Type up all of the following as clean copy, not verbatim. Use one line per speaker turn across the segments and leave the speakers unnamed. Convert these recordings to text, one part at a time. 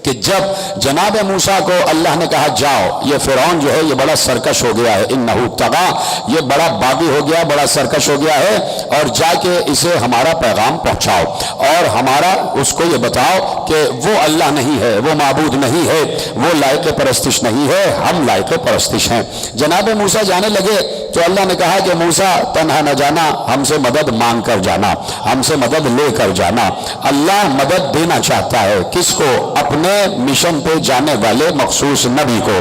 کہ جب جناب موسیٰ کو اللہ نے کہا جاؤ، یہ فرعون جو ہے یہ بڑا سرکش ہو گیا ہے، انہو طغا، یہ بڑا باغی ہو گیا، بڑا سرکش ہو گیا ہے، اور جا کے اسے ہمارا پیغام پہنچاؤ اور ہمارا اس کو یہ بتاؤ کہ وہ اللہ نہیں ہے، وہ معبود نہیں ہے، وہ لائق پرستش نہیں ہے، ہم لائق پرستش ہیں۔ جناب موسیٰ جانے لگے تو اللہ نے کہا کہ موسیٰ تنہا نہ جانا، ہم سے مدد مانگ کر جانا، ہم سے مدد لے کر جانا۔ اللہ مدد دینا چاہتا ہے کس کو؟ اپنے مشن پہ جانے والے مخصوص نبی کو،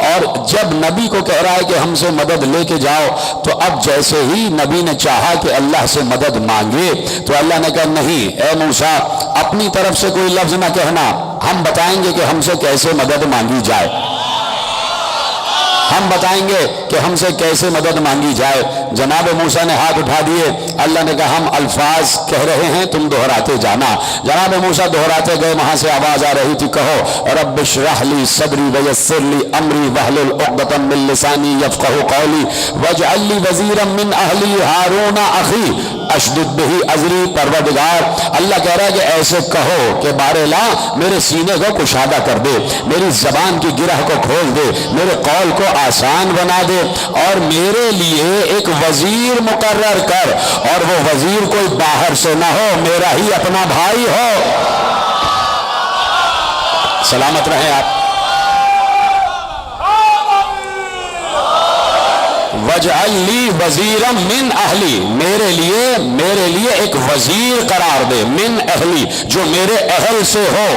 اور جب نبی کو کہہ رہا ہے کہ ہم سے مدد لے کے جاؤ، تو اب جیسے ہی نبی نے چاہا کہ اللہ سے مدد مانگے تو اللہ نے کہا نہیں اے موسیٰ، اپنی طرف سے کوئی لفظ نہ کہنا، ہم بتائیں گے کہ ہم سے کیسے مدد مانگی جائے، ہم بتائیں گے کہ ہم سے کیسے مدد مانگی جائے۔ جناب موسیٰ نے ہاتھ اٹھا دیے، اللہ نے کہا ہم الفاظ کہہ رہے ہیں، تم دہراتے جانا۔ جناب موسیٰ دہراتے گئے، وہاں سے آواز آ رہی تھی، کہو رب اشرح لی صدری ویسر لی امری واحلل عقدۃ من لسانی یفقہوا قولی واجعل لی وزیرا من اہلی ہارون اخی اشدد بہ ازری۔ پروردگار اللہ کہہ رہا ہے کہ ایسے کہو کہ بار لا میرے سینے کو کشادہ کر دے، میری زبان کی گرہ کو کھول دے، میرے قول کو آسان بنا دے، اور میرے لیے ایک وزیر مقرر کر، اور وہ وزیر کوئی باہر سے نہ ہو، میرا ہی اپنا بھائی ہو۔ سلامت رہیں آپ۔ وَاجْعَلْ لِي وَزِيرًا مِّنْ أَهْلِي، میرے لیے ایک وزیر قرار دے، من اہلی، جو میرے اہل سے ہو۔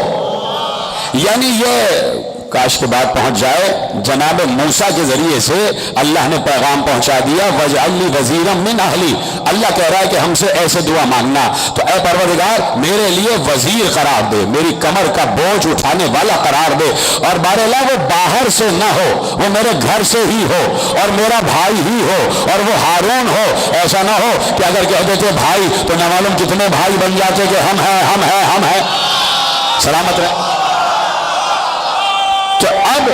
یعنی یہ کاش کے بعد پہنچ جائے، جناب موسیٰ کے ذریعے سے اللہ نے پیغام پہنچا دیا، وَاجْعَلْ لِي وَزِيرًا مِّنْ أَهْلِي۔ اللہ کہہ رہا ہے کہ ہم سے ایسے دعا مانگنا، تو اے پروردگار میرے لیے وزیر قرار دے، میری کمر کا بوجھ اٹھانے والا قرار دے، اور باراللہ وہ باہر سے نہ ہو، وہ میرے گھر سے ہی ہو، اور میرا بھائی ہی ہو، اور وہ ہارون ہو۔ ایسا نہ ہو کہ اگر کہہ دیتے بھائی تو نہ معلوم کتنے بھائی بن جاتے کہ ہم ہیں۔ سلامت رہے۔ تو اب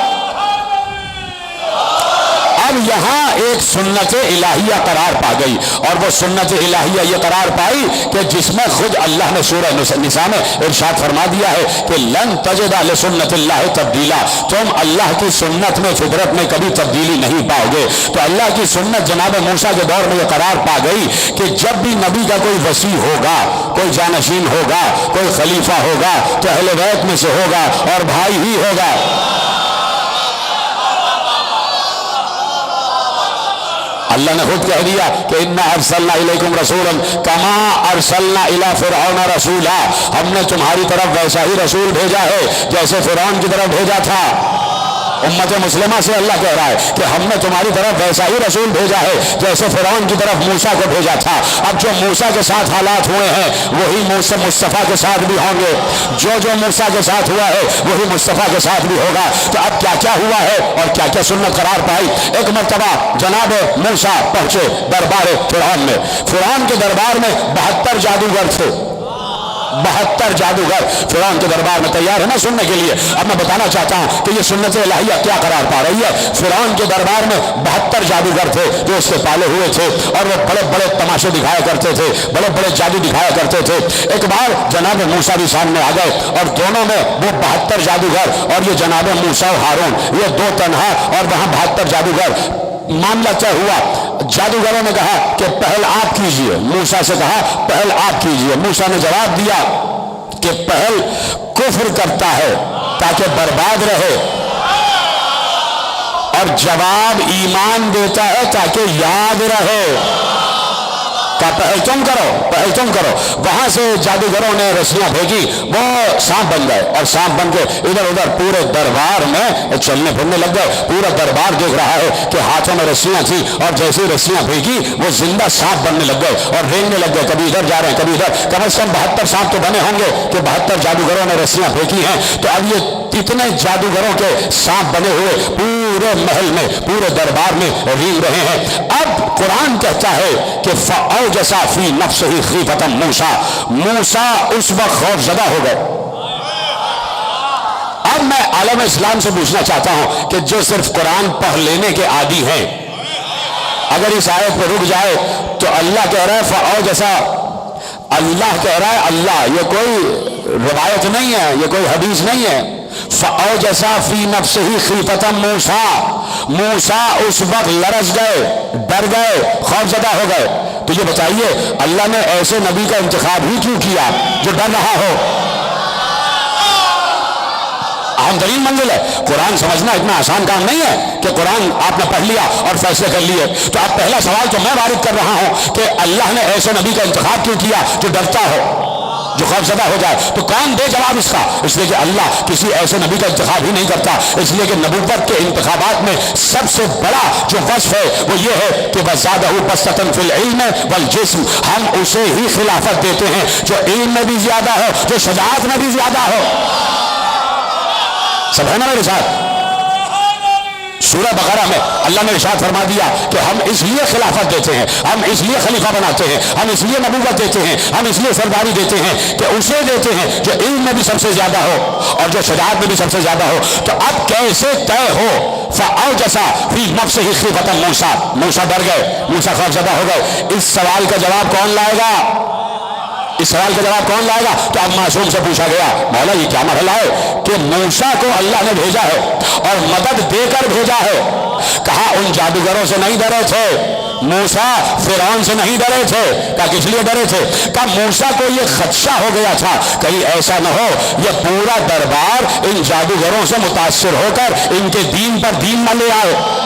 یہاں ایک سنت الہیہ قرار پا گئی، اور وہ سنت الہیہ یہ قرار پائی کہ جس میں خود اللہ نے سورہ نساء میں ارشاد فرما دیا ہے کہ لن تجد لسنت اللہ تبدیلا، تم اللہ کی سنت میں، فطرت میں کبھی تبدیلی نہیں پاؤ گے۔ تو اللہ کی سنت جناب موسیٰ کے دور میں یہ قرار پا گئی کہ جب بھی نبی کا کوئی وصی ہوگا، کوئی جانشین ہوگا، کوئی خلیفہ ہوگا، تو اہل بیت میں سے ہوگا اور بھائی ہی ہوگا۔ اللہ نے خود کہہ دیا کہ انا ارسلنا الیکم رسولا کما ارسلنا الی فرعون رسولا، ہم نے تمہاری طرف ویسا ہی رسول بھیجا ہے جیسے فرعون کی طرف بھیجا تھا۔ امت مسلمہ سے اللہ کہہ رہا ہے کہ ہم نے تمہاری طرف ویسا ہی رسول بھیجا ہے جیسے فرعون کی طرف موسیٰ کو بھیجا تھا۔ اب جو موسیٰ کے ساتھ حالات ہوئے ہیں وہی مصطفیٰ کے ساتھ بھی ہوں گے، جو موسیٰ کے ساتھ ہوا ہے وہی مصطفیٰ کے ساتھ بھی ہوگا۔ تو اب کیا کیا ہوا ہے اور کیا کیا سنت قرار پائی؟ ایک مرتبہ جناب موسیٰ پہنچے دربار فرعون میں، فرعون کے دربار میں 72 جادوگر تھے، 72 جادوگر فرعون کے دربار میں تیار ہے نا سننے کے لیے۔ اب میں بتانا چاہتا ہوں کہ یہ سنت الہیہ کیا قرار پا رہی ہے۔ فرعون کے دربار میں 72 جادوگر تھے جو اس کے پالے ہوئے تھے، اور وہ بڑے بڑے تماشے دکھایا کرتے تھے، بڑے بڑے جادو دکھایا کرتے تھے۔ ایک بار جناب موسیٰ بھی سامنے آ گئے، اور دونوں میں وہ 72 جادوگر اور یہ جناب موسیٰ و ہارون، یہ دو تنہا، اور وہاں 72 جادوگر۔ معاملہ کیا ہوا؟ جادوگروں نے کہا کہ پہل آپ کیجئے، موسیٰ سے کہا پہل آپ کیجئے۔ موسیٰ نے جواب دیا کہ پہل کفر کرتا ہے تاکہ برباد رہے، اور جواب ایمان دیتا ہے تاکہ یاد رہے۔ کہا پہل تم کرو۔ وہاں سے جادوگروں نے رسیاں بھیجی، وہ سانپ بن گئے، اور سانپ بن کے ادھر ادھر پورے دربار میں چلنے پھرنے لگ گئے۔ پورا دربار دیکھ رہا ہے کہ ہاتھوں میں رسیاں تھیں، اور جیسے رسیاں بھیجی وہ زندہ سانپ بننے لگ گئے اور رینگنے لگ گئے، کبھی ادھر جا رہے ہیں کبھی ادھر۔ کم از کم 72 سانپ تو بنے ہوں گے کہ 72 جادوگروں نے رسیاں پھینکی ہیں۔ تو اب یہ اتنے جادوگروں کے سانپ بنے ہوئے پورے محل میں، پورے دربار میں رینگ رہے ہیں۔ اب قرآن کہتا ہے کہ فَأَوْجَسَ فِي نَفْسِهِ خِيفَةً موسیٰ اس وقت خوف زدہ ہو گئے۔ اب میں عالم اسلام سے پوچھنا چاہتا ہوں کہ جو صرف قرآن پڑھ لینے کے عادی ہیں، اگر اس آیت پہ رک جائے تو اللہ کہہ رہا ہے فَأَوْجَسَ، اللہ کہہ رہا ہے، اللہ، یہ کوئی روایت نہیں ہے، یہ کوئی حدیث نہیں ہے، فأوجس فی نفسہ خیفۃ موسیٰ، موسیٰ اس وقت لرز گئے، ڈر گئے، خوف زدہ ہو گئے۔ تو یہ بتائیے اللہ نے ایسے نبی کا انتخاب ہی کیوں کیا جو ڈر رہا ہو؟ اہم ترین منزل ہے۔ قرآن سمجھنا اتنا آسان کام نہیں ہے کہ قرآن آپ نے پڑھ لیا اور فیصلے کر لیے۔ تو اب پہلا سوال تو میں وارد کر رہا ہوں کہ اللہ نے ایسے نبی کا انتخاب کیوں کیا جو ڈرتا ہو، جو خوفزدہ ہو جائے؟ تو کون دے جواب اس کا؟ اس لیے کہ اللہ کسی ایسے نبی کا انتخاب ہی نہیں کرتا۔ اس لیے کہ نبوت کے انتخابات میں سب سے بڑا جو وصف ہے وہ یہ ہے کہ وَزَادَهُ بَسْطَةً فِي الْعِلْمِ وَالْجِسْمِ، ہم اسے ہی خلافت دیتے ہیں جو علم میں بھی زیادہ ہو، جو شجاعت میں بھی زیادہ ہو۔ سب ہے نا میرے ساتھ؟ سورہ بقرہ میں اللہ نے ارشاد فرما دیا کہ ہم اس لیے خلافت دیتے ہیں، ہم اس لیے خلیفہ بناتے ہیں، ہم اس لیے نبوت دیتے ہیں، ہم اس لیے سرداری دیتے ہیں کہ اسے دیتے ہیں جو علم میں بھی سب سے زیادہ ہو اور جو شجاعت میں بھی سب سے زیادہ ہو۔ تو اب کیسے طے ہو؟ فأوجس فی نفسہ خیفۃ موسیٰ، موسیٰ ڈر گئے، موسیٰ خوفزدہ ہو گئے۔ اس سوال کا جواب کون لائے گا؟ اس سوال کا جواب کون لائے گا؟ تو اب معصوم سے پوچھا گیا مولا یہ کیا مرحلہ ہے کہ موسیٰ کو اللہ نے بھیجا ہے اور مدد دے کر بھیجا ہے؟ کہا ان جادوگروں سے نہیں ڈرے تھے موسیٰ، فرعون سے نہیں ڈرے تھے۔ کہا کس لیے ڈرے تھے؟ کہا موسیٰ کو یہ خدشہ ہو گیا تھا کہیں ایسا نہ ہو یہ پورا دربار ان جادوگروں سے متاثر ہو کر ان کے دین پر دین نہ لے آئے،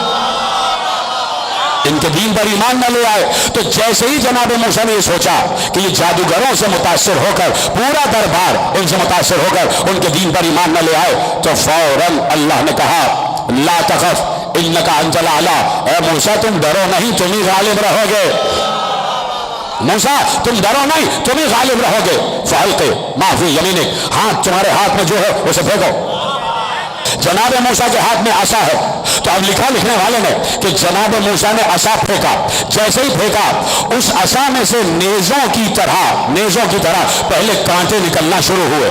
ان کے دین پر ایمان نہ لے آئے۔ تو جیسے ہی جناب موسیٰ نے یہ سوچا کہ یہ جادوگروں سے متاثر ہو کر پورا دربار ان سے متاثر ہو کر ان کے دین پر ایمان نہ لے آئے، تو فوراً اللہ نے کہا لا تخف انک انت الاعلی، اے موسیٰ تم ڈرو نہیں، تم ہی غالب رہو گے۔ موسیٰ تم ڈرو نہیں، تم ہی غالب رہو گے۔ فالق ما فی یمینک، ہاتھ تمہارے ہاتھ میں جو ہے اسے پھینکو۔ جناب موسیٰ کے ہاتھ میں عصا ہے۔ تو اب لکھا لکھنے والے نے کہ جناب موسیٰ نے عصا پھینکا، جیسے ہی پھینکا اس عصا میں سے نیزوں کی طرح پہلے کانٹے نکلنا شروع ہوئے۔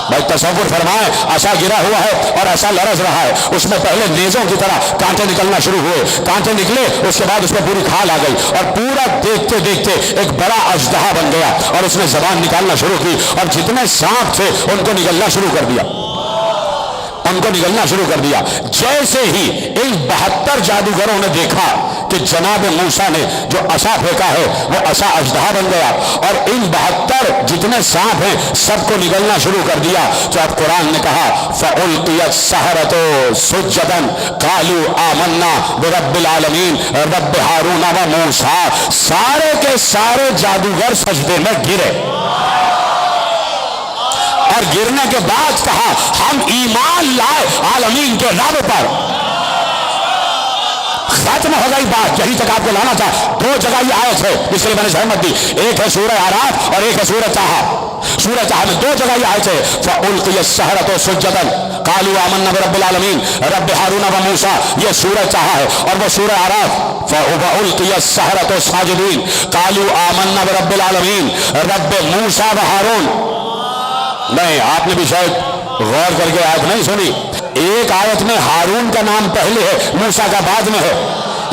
بھائی تصور فرمائیں، عصا گرا ہوا ہے اور عصا لرز رہا ہے، اس میں پہلے نیزوں کی طرح کانٹے نکلنا شروع ہوئے، کانٹے نکلے، اس کے بعد اس میں پوری کھال آ گئی اور پورا دیکھتے دیکھتے ایک بڑا اژدہا بن گیا اور اس نے زبان نکالنا شروع کی اور جتنے سانپ تھے ان کو نگلنا شروع کر دیا، ان کو نگلنا شروع کر دیا۔ جیسے ہی ان 72 جادوگروں نے دیکھا کہ جناب موسیٰ نے جو عصا پھینکا ہے وہ عصا اژدہا بن گیا اور ان 72 جتنے سانپ ہیں سب کو نگلنا شروع کر دیا، تو اب قرآن نے کہا فَأُلْقِيَ السَّحَرَةُ سُجَّدًا قَالُوا آمَنَّا بِرَبِّ الْعَالَمِينَ رَبِّ ہارون وَموسیٰ، سارے کے سارے جادوگر سجدے میں گرے اور گرنے کے بعد کہا ہم ایمان لائے عالمین کے رب پر۔ ختم ہو گئی بات، یہی تک آپ کو لانا تھا۔ 2 جگہ یہ آیت ہے جس کے لیے میں نے زحمت دی، ایک ہے سورہ اعراف اور ایک ہے سورہ طٰہٰ۔ سورہ طٰہٰ میں 2 جگہ یہ آیت ہے فَأُلْقِيَ السَّحَرَةُ سُجَّدًا قَالُوا آمَنَّا بِرَبِّ الْعَالَمِينَ رَبِّ ہارون وَموسیٰ، یہ سورہ طٰہٰ ہے۔ اور وہ سورہ اعراف فَأُلْقِيَ السَّحَرَةُ ساجدین قَالُوا آمَنَّا بِرَبِّ الْعَالَمِينَ رَبِّ موسیٰ وہارون۔ نہیں، آپ نے بھی شاید غور کر کے آیت نہیں سنی۔ ایک آیت میں ہارون کا نام پہلے ہے، موسیٰ کا بعد میں ہے،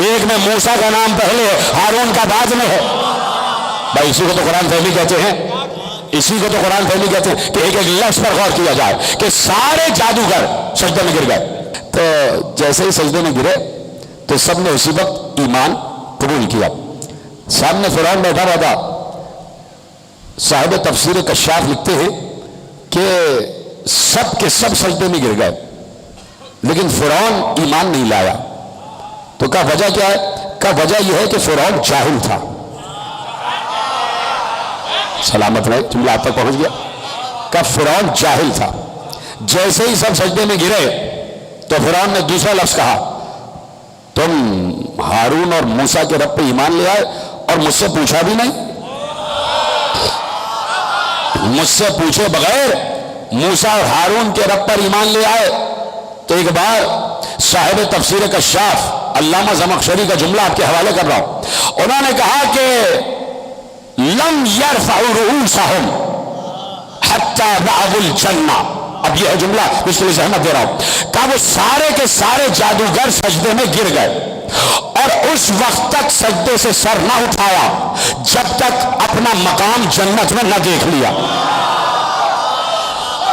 ایک میں موسیٰ کا نام پہلے ہے، ہارون کا بعد میں ہے۔ بھائی اسی کو تو قرآن فہمی کہتے ہیں، اسی کو تو قرآن فہمی کہتے ہیں کہ ایک ایک لفظ پر غور کیا جائے کہ سارے جادوگر سجدے میں گر گئے۔ تو جیسے ہی سجدے میں گرے تو سب نے اسی وقت ایمان قبول کیا۔ سامنے فرعون بیٹھا ہوا تھا۔ صاحب تفسیر کشاف لکھتے ہیں کہ سب کے سب سجدے میں گر گئے لیکن فرعون ایمان نہیں لایا۔ تو کہا وجہ کیا ہے؟ کہا وجہ یہ ہے کہ فرعون جاہل تھا۔ سلامت رہے، جملہ آپ تک پہنچ گیا۔ کہا فرعون جاہل تھا۔ جیسے ہی سب سجدے میں گرے تو فرعون نے دوسرا لفظ کہا تم ہارون اور موسیٰ کے رب پہ ایمان لے آئے اور مجھ سے پوچھا بھی نہیں، مجھ سے پوچھے بغیر موسیٰ اور ہارون کے رب پر ایمان لے آئے۔ تو ایک بار صاحب تفسیر کشاف علامہ زمخشری کا جملہ آپ کے حوالے کر رہا ہوں، انہوں نے کہا کہ لم يرفعوا رؤوسهم حتى رأوا الجنہ۔ اب یہ ہے جملہ اس کے لیے زحمت دے رہا ہوں۔ کہا وہ سارے کے سارے جادوگر سجدے میں گر گئے اور اس وقت تک سجدے سے سر نہ اٹھایا جب تک اپنا مقام جنت میں نہ دیکھ لیا۔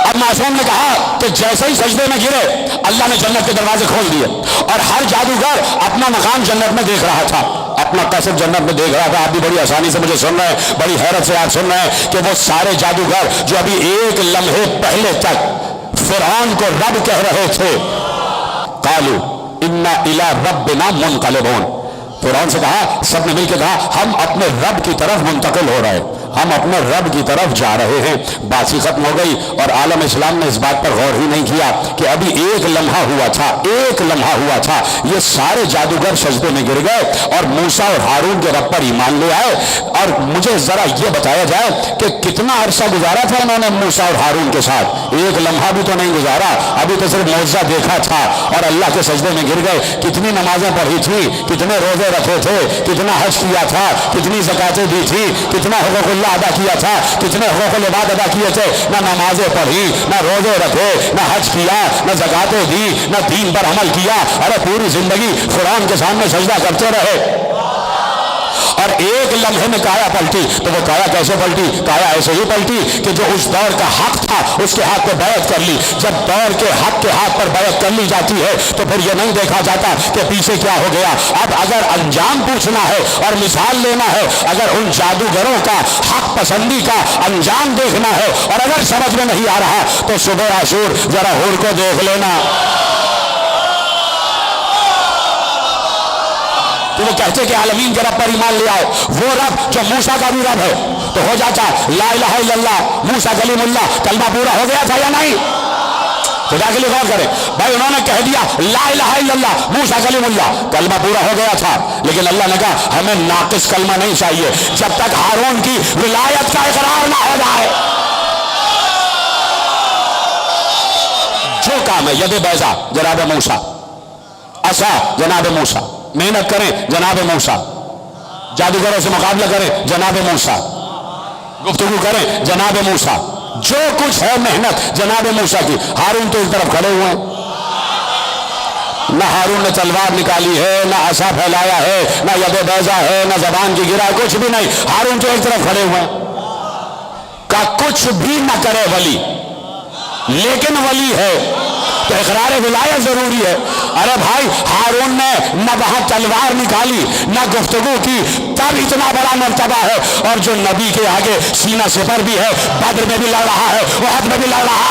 اب معصوم نے کہا کہ جیسے ہی سجدے میں گرے اللہ نے جنت کے دروازے کھول دیے اور ہر جادوگر اپنا مقام جنت میں دیکھ رہا تھا، اپنا قصر جنت میں دیکھ رہا تھا۔ آپ بھی بڑی آسانی سے مجھے سن رہے ہیں، بڑی حیرت سے آپ سن رہے ہیں کہ وہ سارے جادوگر جو ابھی ایک لمحے پہلے تک فرعون کو رب کہہ رہے تھے، قالوا انا الی ربنا منقلبون، فرعون سے کہا، سب نے مل کے کہا ہم اپنے رب کی طرف منتقل ہو رہے ہیں، ہم اپنے رب کی طرف جا رہے ہیں۔ بات ہی ختم ہو گئی اور عالم اسلام نے اس بات پر غور ہی نہیں کیا کہ ابھی ایک لمحہ ہوا تھا، ایک لمحہ ہوا تھا، یہ سارے جادوگر سجدے میں گر گئے اور موسیٰ اور ہارون کے رب پر ایمان لے آئے۔ اور مجھے ذرا یہ بتایا جائے کہ کتنا عرصہ گزارا تھا انہوں نے موسیٰ اور ہارون کے ساتھ؟ ایک لمحہ بھی تو نہیں گزارا، ابھی تو صرف معجزہ دیکھا تھا اور اللہ کے سجدے میں گر گئے۔ کتنی نمازیں پڑھی تھی، کتنے روزے رکھے تھے، کتنا حج کیا تھا، کتنی زکاتیں دی تھی، کتنا حقوق اللہ ادا کیا تھا، کتنے حقوق العباد ادا کیے تھے، نہ نمازیں پڑھی، نہ روزے رکھے، نہ حج کیا، نہ زکاتیں دی، نہ دین پر عمل کیا، ارے پوری زندگی فرعون کے سامنے سجدہ کرتے رہے اور ایک لمحے میں کایا پلٹی۔ تو وہ کایا کیسے پلٹی؟ کایا ایسے ہی پلٹی کہ جو اس دور کا حق تھا اس کے ہاتھ پہ بیعت کر لی۔ جب دور کے حق کے ہاتھ پر بیعت کر لی جاتی ہے تو پھر یہ نہیں دیکھا جاتا کہ پیچھے کیا ہو گیا۔ اب اگر انجام پوچھنا ہے اور مثال لینا ہے، اگر ان جادوگروں کا حق پسندی کا انجام دیکھنا ہے اور اگر سمجھ میں نہیں آ رہا تو صبح عاشور ذرا ہور کو دیکھ لینا۔ تو وہ کہتے کہ عالمین کے رب پر ایمان لے آؤ، وہ رب جو موسیٰ کا بھی رب ہے، تو ہو جاتا لا الہ الا اللہ موسیٰ کلیم اللہ، کلمہ پورا ہو گیا تھا یا نہیں؟ خدا کے لیے غور کریں بھائی، انہوں نے کہہ دیا لا الہ الا اللہ موسیٰ کلیم اللہ، کلمہ پورا ہو گیا تھا، لیکن اللہ نے کہا ہمیں ناقص کلمہ نہیں چاہیے جب تک ہارون کی ولایت کا اقرار نہ ہو جائے۔ جو کام ہے ید بیضا جناب موسیٰ، عصا جناب موسیٰ، محنت کریں جناب موسیٰ، جادوگروں سے مقابلہ کریں جناب موسیٰ، گفتگو کریں جناب موسیٰ، جو کچھ ہے محنت جناب موسیٰ کی۔ ہارون تو ایک طرف کھڑے ہوئے ہیں، نہ ہارون نے تلوار نکالی ہے، نہ عصا پھیلایا ہے، نہ ید بیضا ہے، نہ زبان کی گرا، کچھ بھی نہیں۔ ہارون تو ایک طرف کھڑے ہوئے ہیں، کا کچھ بھی نہ کرے ولی، لیکن ولی ہے تو اقرار ولایت ضروری ہے۔ ارے بھائی ہارون نے نہ وہاں تلوار نکالی نہ گفتگو کی، تب اتنا بڑا مرتبہ ہے، اور جو نبی کے آگے سینہ سپر بھی ہے، بدر میں بھی لڑ رہا ہے، احد میں بھی لڑ رہا